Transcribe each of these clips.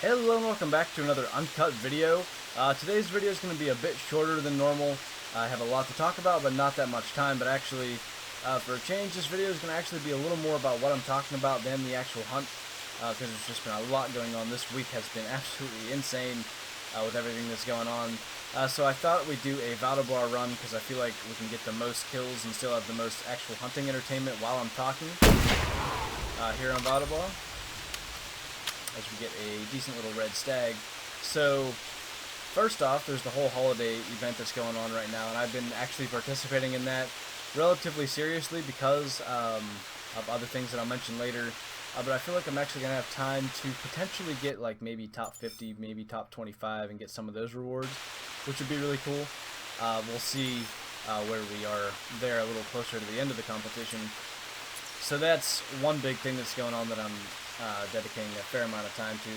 Hello and welcome back to another Uncut video. Today's video is going to be a bit shorter than normal. I have a lot to talk about, but not that much time. But actually, for a change, this video is going to actually be a little more about what I'm talking about than the actual hunt, because there's just been a lot going on. This week has been absolutely insane with everything that's going on. So I thought we'd do a Val-Des-Bois run, because I feel like we can get the most kills and still have the most actual hunting entertainment while I'm talking here on Val-Des-Bois, as we get a decent little red stag. So first off, there's the whole holiday event that's going on right now, and I've been actually participating in that relatively seriously because of other things that I'll mention later. But I feel like I'm actually going to have time to potentially get like maybe top 50, maybe top 25 and get some of those rewards, which would be really cool. We'll see where we are there a little closer to the end of the competition. So that's one big thing that's going on that I'm dedicating a fair amount of time to.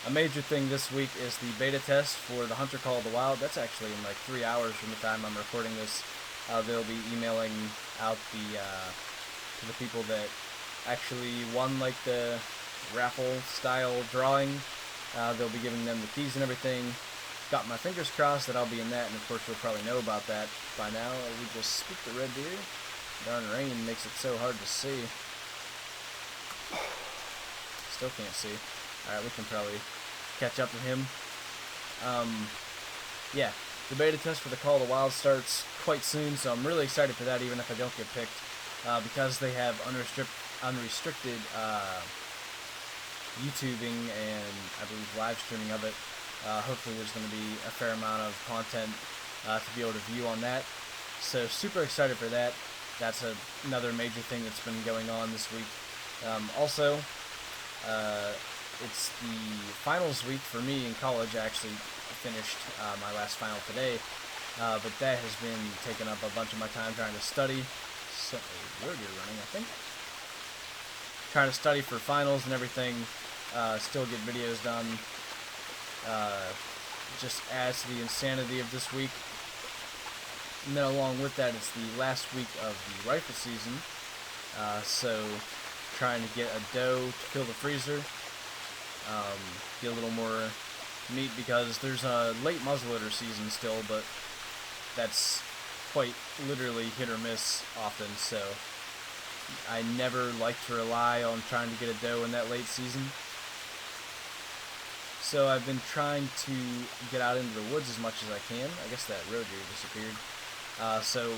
A major thing this week is the beta test for the Hunter Call of the Wild. That's actually in like 3 hours from the time I'm recording this. They'll be emailing out to the people that actually won like the raffle style drawing. They'll be giving them the keys and everything. Got my fingers crossed that I'll be in that, and of course you'll probably know about that by now. We just speak the red deer. Darn rain makes it so hard to see. Still can't see. Alright, we can probably catch up to him. Yeah, the beta test for the Call of the Wild starts quite soon, so I'm really excited for that, even if I don't get picked, because they have unrestricted YouTubing and I believe live streaming of it. Hopefully there's going to be a fair amount of content to be able to view on that. So super excited for that. That's another major thing that's been going on this week. Also, it's the finals week for me in college. I actually finished my last final today, but that has been taking up a bunch of my time trying to study. So, where you're running, I think. Trying to study for finals and everything. Still get videos done. Just adds to the insanity of this week. And then along with that, it's the last week of the rifle season. So trying to get a doe to fill the freezer. Get a little more meat because there's a late muzzleloader season still, but that's quite literally hit or miss often, so I never like to rely on trying to get a doe in that late season. So I've been trying to get out into the woods as much as I can. I guess that roe deer disappeared. So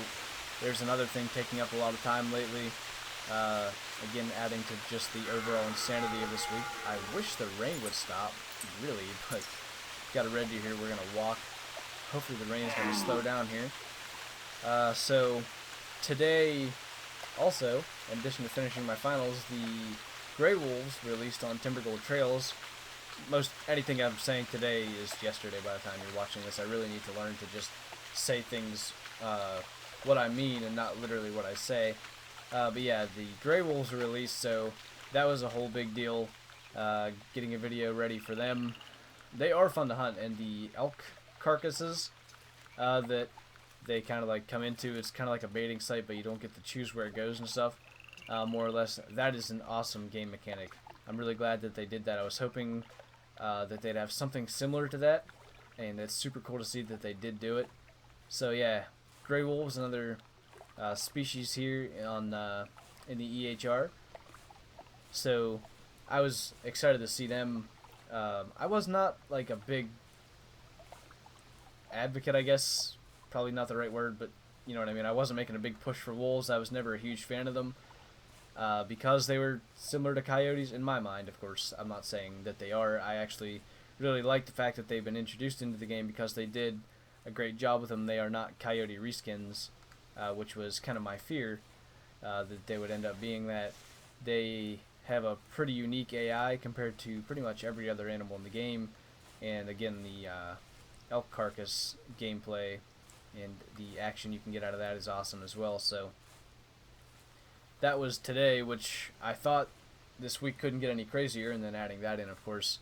there's another thing taking up a lot of time lately. Again, adding to just the overall insanity of this week. I wish the rain would stop, really, but got a red deer here. We're going to walk. Hopefully the rain is going to slow down here. So today, also, in addition to finishing my finals, the Gray Wolves released on Timber Gold Trails. Anything I'm saying today is yesterday by the time you're watching this. I really need to learn to just say things what I mean and not literally what I say. But yeah, the Gray Wolves were released, so that was a whole big deal, getting a video ready for them. They are fun to hunt, and the elk carcasses that they kind of like come into, it's kind of like a baiting site, but you don't get to choose where it goes and stuff, more or less. That is an awesome game mechanic. I'm really glad that they did that. I was hoping that they'd have something similar to that, and it's super cool to see that they did do it. So yeah, Gray Wolves, another species here on in the EHR. So I was excited to see them. I was not like a big advocate, I guess, probably not the right word, but you know what I mean. I wasn't making a big push for wolves. I was never a huge fan of them because they were similar to coyotes in my mind. Of course, I'm not saying that they are. I actually really like the fact that they've been introduced into the game because they did a great job with them. They are not coyote reskins, which was kind of my fear, that they would end up being that. They have a pretty unique AI compared to pretty much every other animal in the game, and again, the elk carcass gameplay and the action you can get out of that is awesome as well. So that was today, which I thought this week couldn't get any crazier, and then adding that in, of course,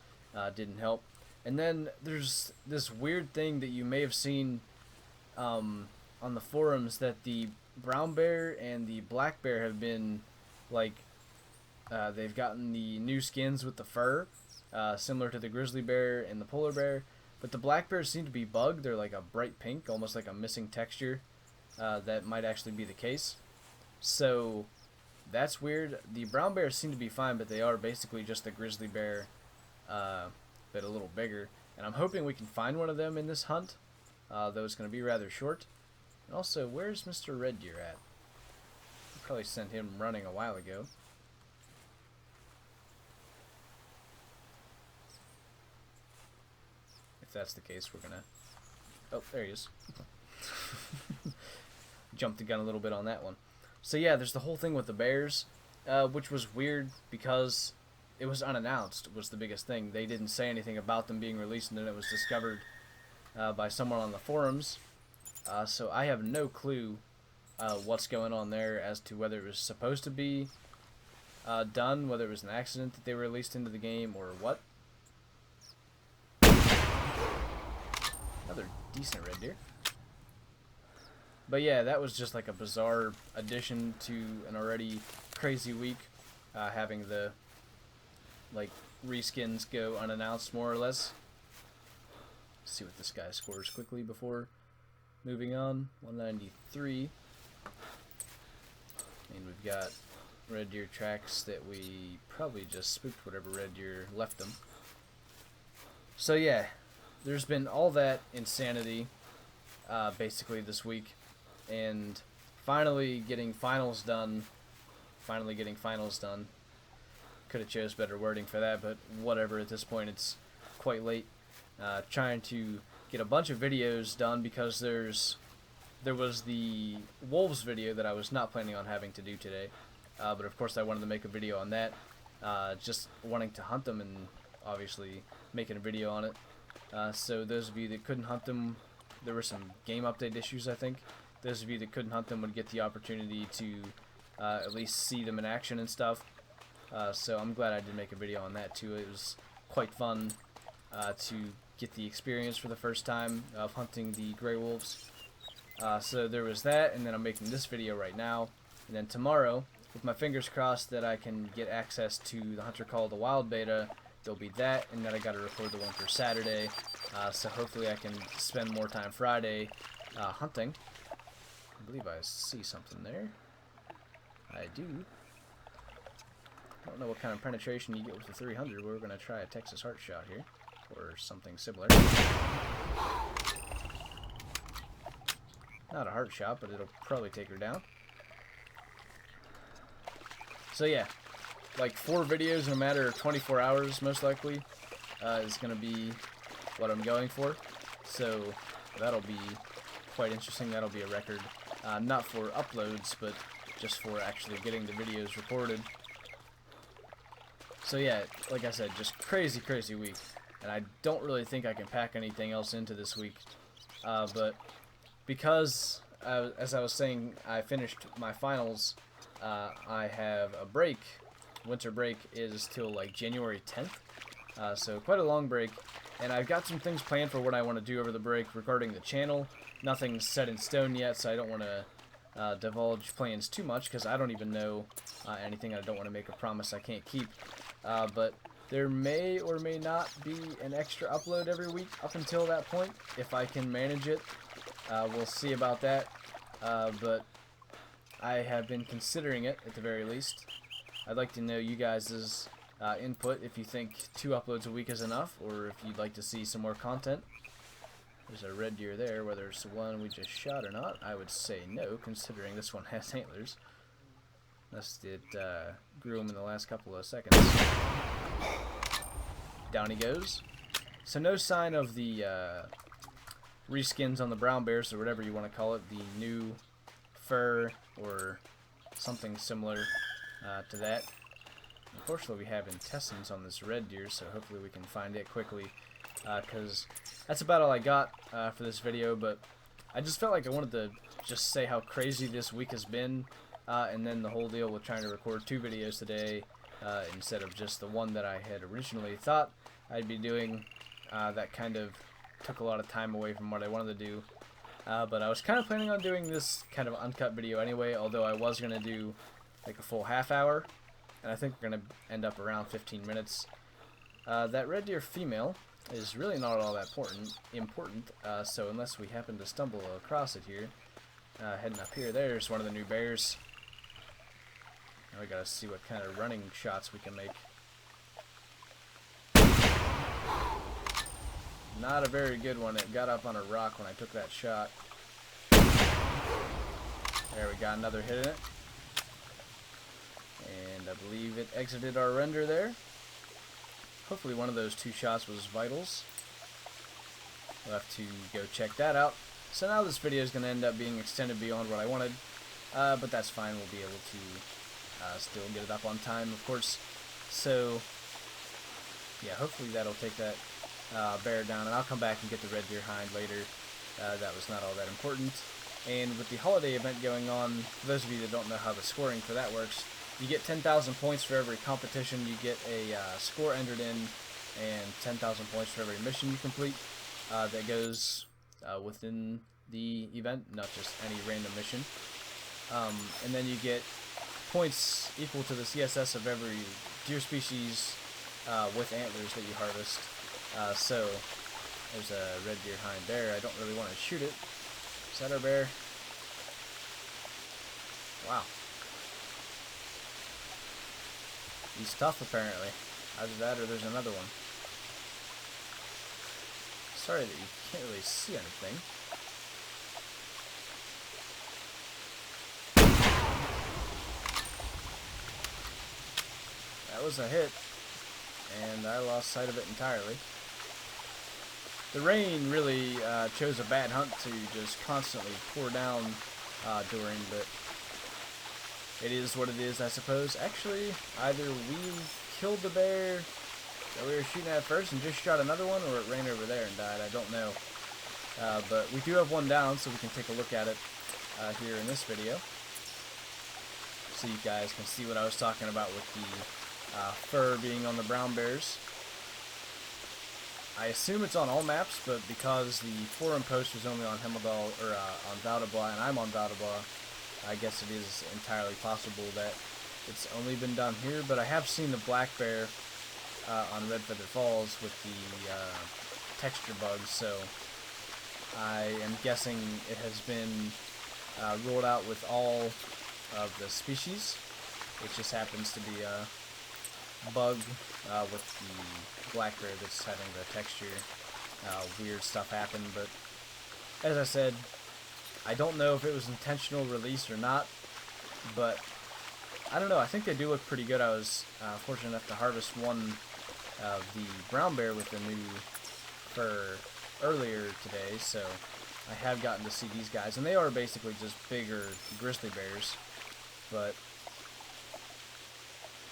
didn't help. And then there's this weird thing that you may have seen on the forums, that the brown bear and the black bear have been like they've gotten the new skins with the fur, similar to the grizzly bear and the polar bear. But the black bears seem to be bugged. They're like a bright pink, almost like a missing texture. That might actually be the case. So that's weird. The brown bears seem to be fine, but they are basically just the grizzly bear, but a little bigger. And I'm hoping we can find one of them in this hunt, though it's going to be rather short. And also, where's Mr. Red Deer at? I probably sent him running a while ago. If that's the case, we're gonna... Oh, there he is. Jumped the gun a little bit on that one. So yeah, there's the whole thing with the bears, which was weird because it was unannounced, was the biggest thing. They didn't say anything about them being released, and then it was discovered by someone on the forums. So I have no clue what's going on there as to whether it was supposed to be done, whether it was an accident that they were released into the game, or what. Another decent red deer. But yeah, that was just like a bizarre addition to an already crazy week, having the like reskins go unannounced more or less. Let's see what this guy scores quickly before moving on. 193. And we've got red deer tracks that we probably just spooked whatever red deer left them. So yeah, there's been all that insanity basically this week, and finally getting finals done. Could have chose better wording for that, but whatever, at this point it's quite late. Trying to get a bunch of videos done because there was the wolves video that I was not planning on having to do today, but of course I wanted to make a video on that, just wanting to hunt them and obviously making a video on it. So those of you that couldn't hunt them, there were some game update issues, I think. Those of you that couldn't hunt them would get the opportunity to at least see them in action and stuff. So I'm glad I did make a video on that too. It was quite fun to get the experience for the first time of hunting the gray wolves. So there was that, and then I'm making this video right now. And then tomorrow, with my fingers crossed that I can get access to the Hunter Call the Wild beta, there'll be that, and then I gotta record the one for Saturday. So hopefully I can spend more time Friday hunting. I believe I see something there. I do. I don't know what kind of penetration you get with the 300. We're going to try a Texas heart shot here, or something similar. Not a heart shot, but it'll probably take her down. So yeah, like 4 videos in a matter of 24 hours, most likely, is going to be what I'm going for. So that'll be quite interesting. That'll be a record. Not for uploads, but just for actually getting the videos recorded. So yeah, like I said, just crazy week. And I don't really think I can pack anything else into this week. But because, as I was saying, I finished my finals, I have a break. Winter break is till like January 10th. So quite a long break. And I've got some things planned for what I want to do over the break regarding the channel. Nothing's set in stone yet, so I don't want to divulge plans too much, because I don't even know anything. I don't want to make a promise I can't keep. But there may or may not be an extra upload every week up until that point, if I can manage it. We'll see about that. But I have been considering it, at the very least. I'd like to know you guys' input, if you think 2 uploads a week is enough, or if you'd like to see some more content. There's a red deer there, whether it's the one we just shot or not. I would say no, considering this one has antlers. Unless it grew them in the last couple of seconds. Down he goes. So no sign of the reskins on the brown bears, or whatever you want to call it, the new fur or something similar to that. Unfortunately, we have intestines on this red deer, so hopefully we can find it quickly, because that's about all I got for this video. But I just felt like I wanted to just say how crazy this week has been, and then the whole deal with trying to record 2 videos today instead of just the one that I had originally thought I'd be doing. That kind of took a lot of time away from what I wanted to do. But I was kind of planning on doing this kind of uncut video anyway, although I was going to do like a full half hour, and I think we're going to end up around 15 minutes. That red deer female is really not all that important. So unless we happen to stumble across it here, heading up here, there's one of the new bears. Now we gotta see what kind of running shots we can make. Not a very good one. It got up on a rock when I took that shot. There, we got another hit in it. And I believe it exited our render there. Hopefully one of those 2 shots was vitals. We'll have to go check that out. So now this video is going to end up being extended beyond what I wanted. But that's fine. We'll be able to still get it up on time, of course. So, yeah, hopefully that'll take that bear down. And I'll come back and get the red deer hind later. That was not all that important. And with the holiday event going on, for those of you that don't know how the scoring for that works, you get 10,000 points for every competition you get a score entered in, and 10,000 points for every mission you complete that goes within the event, not just any random mission. And then you get points equal to the CSS of every deer species with antlers that you harvest. So there's a red deer hind there. I don't really want to shoot it. Is that our bear? Wow. He's tough, apparently. Either that or there's another one. Sorry that you can't really see anything. That was a hit, and I lost sight of it entirely. The rain really chose a bad hunt to just constantly pour down during, but it is what it is, I suppose. Actually, either we killed the bear that we were shooting at first and just shot another one, or it ran over there and died. I don't know. But we do have one down, so we can take a look at it here in this video. So you guys can see what I was talking about with the fur being on the brown bears. I assume it's on all maps, but because the forum post was only on Hemmeldal, or on Val-Des-Bois, and I'm on Val-Des-Bois, I guess it is entirely possible that it's only been done here. But I have seen the black bear on Red Feather Falls with the texture bugs, so I am guessing it has been rolled out with all of the species. It just happens to be a bug with the black bear that's having the texture. Weird stuff happened, but as I said, I don't know if it was intentional release or not, but I don't know. I think they do look pretty good. I was fortunate enough to harvest one of the brown bear with the new fur earlier today, so I have gotten to see these guys, and they are basically just bigger grizzly bears. But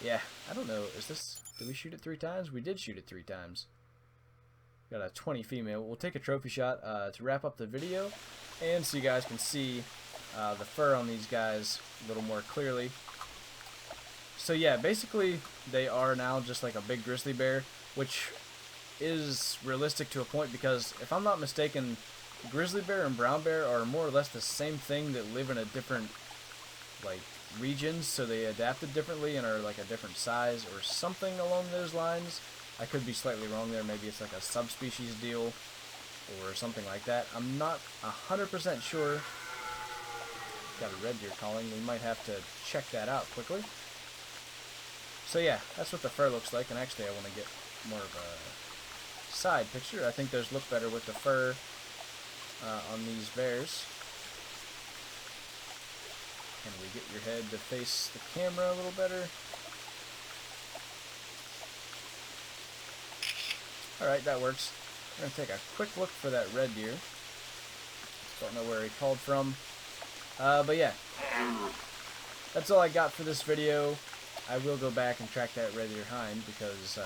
yeah, I don't know. Did we shoot it 3 times? We did shoot it 3 times. Got a 20 female. We'll take a trophy shot to wrap up the video, and so you guys can see the fur on these guys a little more clearly. So yeah, basically they are now just like a big grizzly bear, which is realistic to a point, because if I'm not mistaken, grizzly bear and brown bear are more or less the same thing that live in a different like regions, so they adapted differently and are like a different size or something along those lines. I could be slightly wrong there. Maybe it's like a subspecies deal or something like that. I'm not 100% sure. Got a red deer calling. We might have to check that out quickly. So yeah, that's what the fur looks like, and actually I want to get more of a side picture. I think those look better with the fur on these bears. Can we get your head to face the camera a little better? Alright, that works. We're going to take a quick look for that red deer. Don't know where he called from. But yeah, that's all I got for this video. I will go back and track that red deer hind, because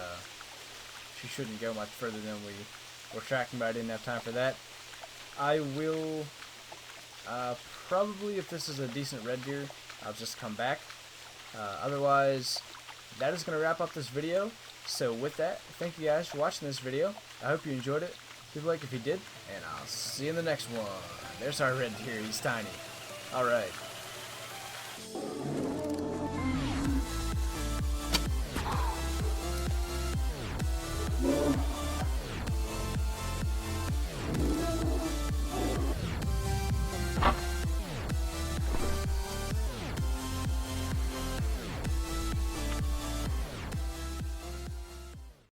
she shouldn't go much further than we were tracking, but I didn't have time for that. I will probably, if this is a decent red deer, I'll just come back. Otherwise, that is going to wrap up this video. So with that, thank you guys for watching this video. I hope you enjoyed it. Leave a like if you did, and I'll see you in the next one. There's our red deer. He's tiny. Alright.